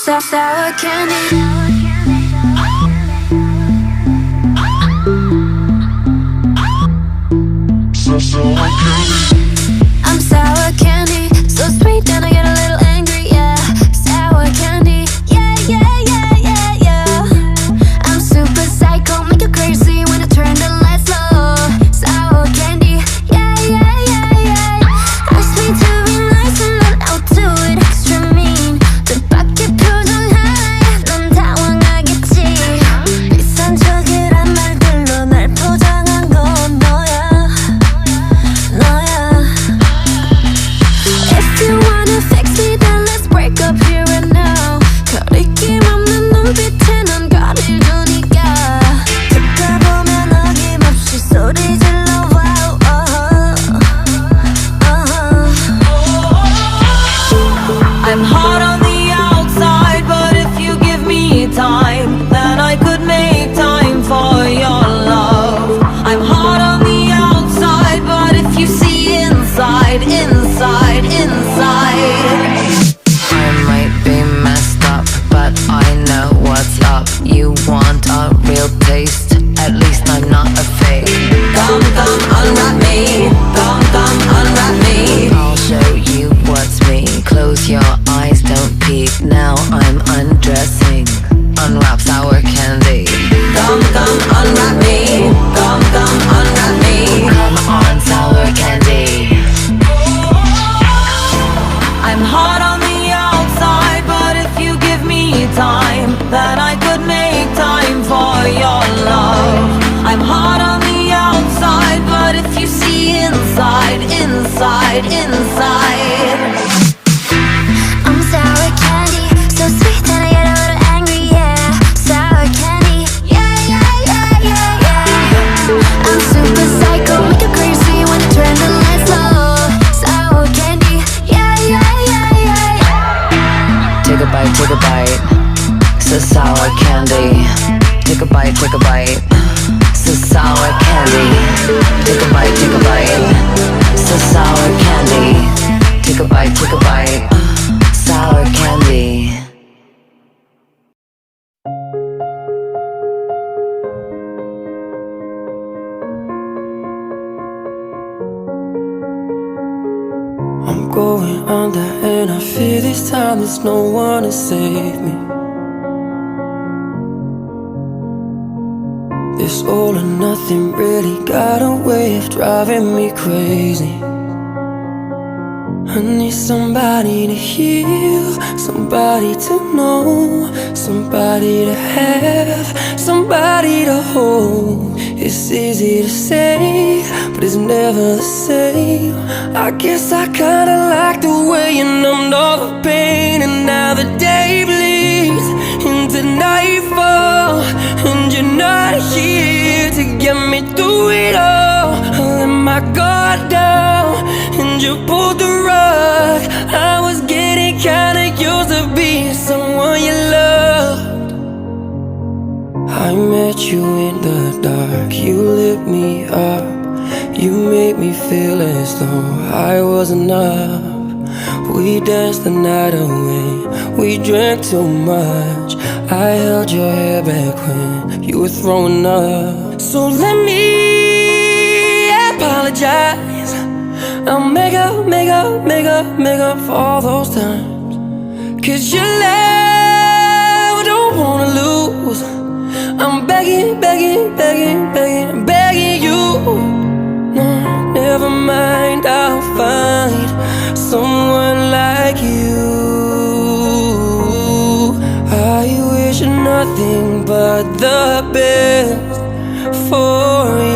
Sour candy. I'm sour candy, so sweet then I get a little angry, yeah. Sour candy, yeah, yeah, yeah, yeah, yeah. I'm super psycho, make you crazy when I turn the lights low. Sour candy, yeah, yeah, yeah, yeah. Ask me to be nice and then I'll do it extra mean. 뜻밖의 표정 하나에 넌 당황하겠지. 이상적이란 말들로 날 포장한 건 너야. If you wanna fix me, then let's break up here and now. 거리낌 없는 눈빛에 넌 거리를 두니까. 듣다 보면 어김없이 소리 질러. Wow, I'm hot on the outside, but if you give me time, then I could make time for your love. I'm hot on the outside, but if you see inside, inside, inside. I might be messed up, but I know what's up. You want a real taste? At least I'm not a fake. Come, come, unwrap me. Come, come, unwrap me. I'll show you what's me. Close your eyes, don't peek. Now I'm undressing. Unwrap sour candy. Come, come, unwrap me. Come, come, unwrap me. Come on, sour candy. I'm hot on the outside, but if you give me time, then I could make time for your love. I'm hot on the outside, but if you see inside, inside, inside. I'm sour candy, so sweet that I get a little angry, yeah. Sour candy, yeah, yeah, yeah, yeah, yeah. I'm super psycho, make you crazy when I turn the lights low. Sour candy, yeah, yeah, yeah, yeah, yeah. Take a bite, take a bite. So sour candy. Take a bite, take a bite. So sour candy. Take a bite, take a bite. So sour candy. Take a bite, take a bite. Sour candy. I'm going under and I fear this time there's no one to save me. This all or nothing really got a way of driving me crazy. I need somebody to heal, somebody to know, somebody to have, somebody to hold. It's easy to say, but it's never the same. I guess I kinda like the way you numbed all the pain. And now the day bleeds into nightfall, and you're not here to get me through it all. I let my guard down, and you pulled the rug. I was getting kinda used to being someone you loved. I met you in the dark, you lit me up. You made me feel as though I was enough. We danced the night away, we drank too much. I held your hair back when you were throwing up. So let me apologize. I'll make up for all those times. 'Cause your love I don't wanna lose. I'm begging you. No, never mind, I'll find someone like you. I wish nothing but the best for you.